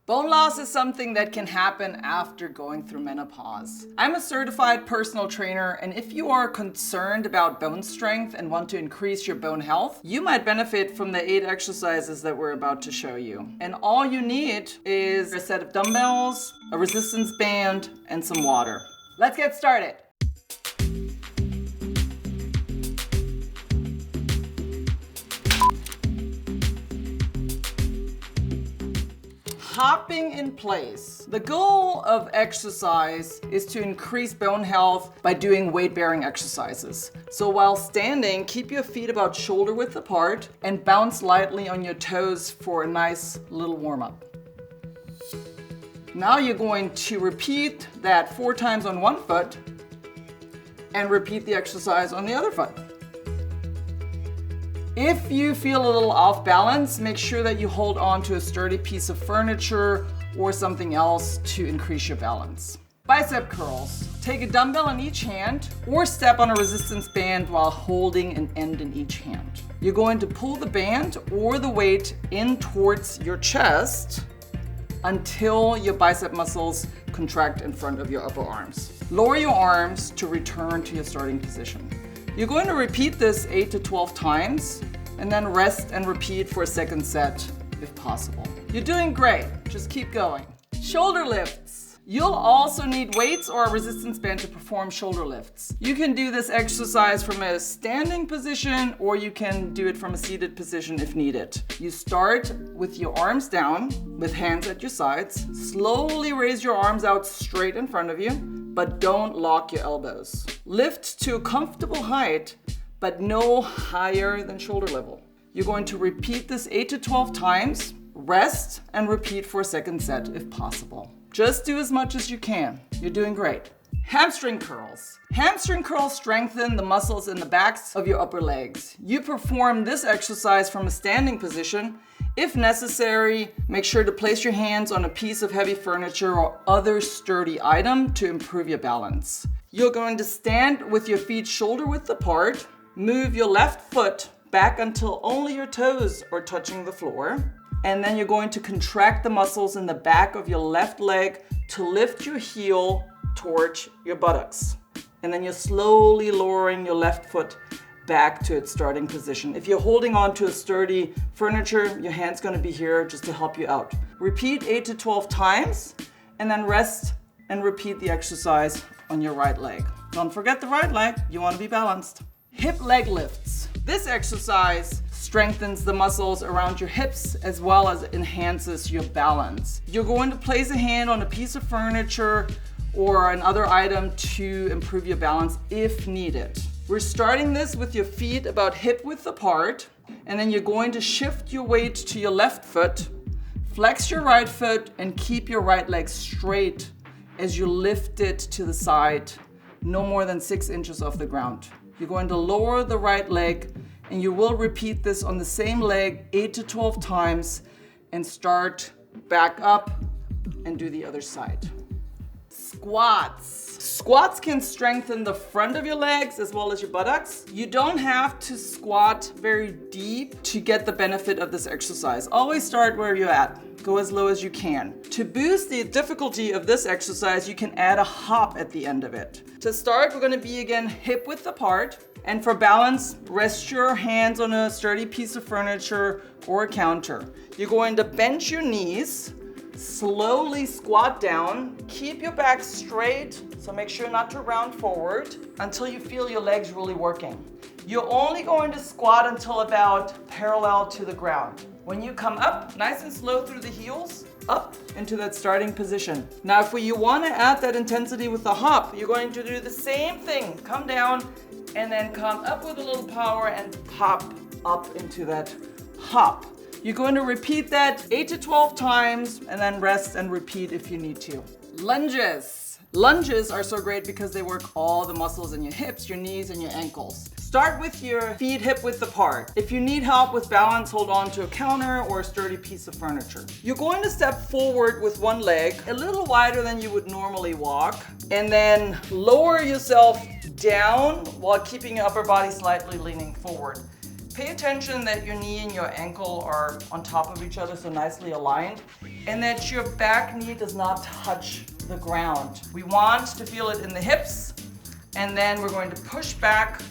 Bone loss is something that can happen after going through menopause. I'm a certified personal trainer, and if you are concerned about bone strength and want to increase your bone health, you might benefit from the 8 exercises that we're about to show you. And all you need is a set of dumbbells, a resistance band, and some water. Let's get started. Hopping in place. The goal of exercise is to increase bone health by doing weight-bearing exercises. So while standing, keep your feet about shoulder width apart and bounce lightly on your toes for a nice little warm-up. Now you're going to repeat that 4 times on one foot and repeat the exercise on the other foot. If you feel a little off balance, make sure that you hold on to a sturdy piece of furniture or something else to increase your balance. Bicep curls. Take a dumbbell in each hand or step on a resistance band while holding an end in each hand. You're going to pull the band or the weight in towards your chest until your bicep muscles contract in front of your upper arms. Lower your arms to return to your starting position. You're going to repeat this 8 to 12 times and then rest and repeat for a second set if possible. You're doing great, just keep going. Shoulder lifts. You'll also need weights or a resistance band to perform shoulder lifts. You can do this exercise from a standing position or you can do it from a seated position if needed. You start with your arms down with hands at your sides. Slowly raise your arms out straight in front of you, but don't lock your elbows. Lift to a comfortable height, but no higher than shoulder level. You're going to repeat this 8 to 12 times, rest, and repeat for a second set if possible. Just do as much as you can. You're doing great. Hamstring curls. Hamstring curls strengthen the muscles in the backs of your upper legs. You perform this exercise from a standing position. If necessary, make sure to place your hands on a piece of heavy furniture or other sturdy item to improve your balance. You're going to stand with your feet shoulder width apart. Move your left foot back until only your toes are touching the floor. And then you're going to contract the muscles in the back of your left leg to lift your heel towards your buttocks. And then you're slowly lowering your left foot back to its starting position. If you're holding on to a sturdy furniture, your hand's going to be here just to help you out. Repeat 8 to 12 times and then rest and repeat the exercise on your right leg. Don't forget the right leg, you want to be balanced. Hip leg lifts. This exercise strengthens the muscles around your hips as well as enhances your balance. You're going to place a hand on a piece of furniture or another item to improve your balance if needed. We're starting this with your feet about hip width apart, and then you're going to shift your weight to your left foot, flex your right foot, and keep your right leg straight as you lift it to the side, no more than 6 inches off the ground. You're going to lower the right leg, and you will repeat this on the same leg 8 to 12 times and start back up and do the other side. Squats. Squats can strengthen the front of your legs as well as your buttocks. You don't have to squat very deep to get the benefit of this exercise. Always start where you're at. Go as low as you can. To boost the difficulty of this exercise, you can add a hop at the end of it. To start, we're going to be again hip width apart. And for balance, rest your hands on a sturdy piece of furniture or a counter. You're going to bend your knees, slowly squat down, keep your back straight, so make sure not to round forward until you feel your legs really working. You're only going to squat until about parallel to the ground. When you come up, nice and slow through the heels, up into that starting position. Now, if you want to add that intensity with the hop, you're going to do the same thing. Come down and then come up with a little power and pop up into that hop. You're going to repeat that 8 to 12 times and then rest and repeat if you need to. Lunges. Lunges are so great because they work all the muscles in your hips, your knees, and your ankles. Start with your feet hip width apart. If you need help with balance, hold on to a counter or a sturdy piece of furniture. You're going to step forward with one leg, a little wider than you would normally walk, and then lower yourself down while keeping your upper body slightly leaning forward. Pay attention that your knee and your ankle are on top of each other, so nicely aligned, and that your back knee does not touch the ground. We want to feel it in the hips, and then we're going to push back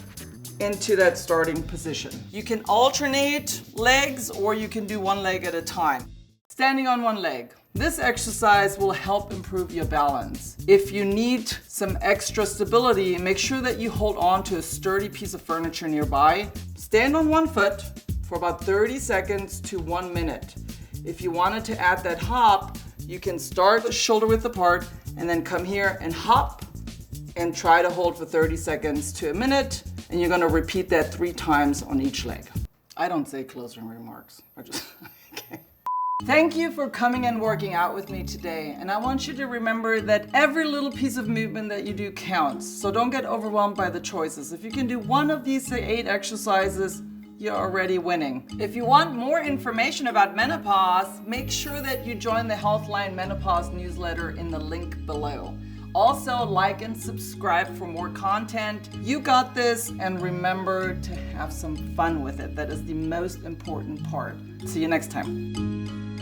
into that starting position. You can alternate legs, or you can do one leg at a time. Standing on one leg. This exercise will help improve your balance. If you need some extra stability, make sure that you hold on to a sturdy piece of furniture nearby. Stand on one foot for about 30 seconds to 1 minute. If you wanted to add that hop, you can start shoulder width apart and then come here and hop and try to hold for 30 seconds to a minute. And you're gonna repeat that 3 times on each leg. I don't say closing remarks. Okay. Thank you for coming and working out with me today. And I want you to remember that every little piece of movement that you do counts. So don't get overwhelmed by the choices. If you can do one of these, say, 8 exercises, you're already winning. If you want more information about menopause, make sure that you join the Healthline Menopause newsletter in the link below. Also, like and subscribe for more content. You got this, and remember to have some fun with it. That is the most important part. See you next time.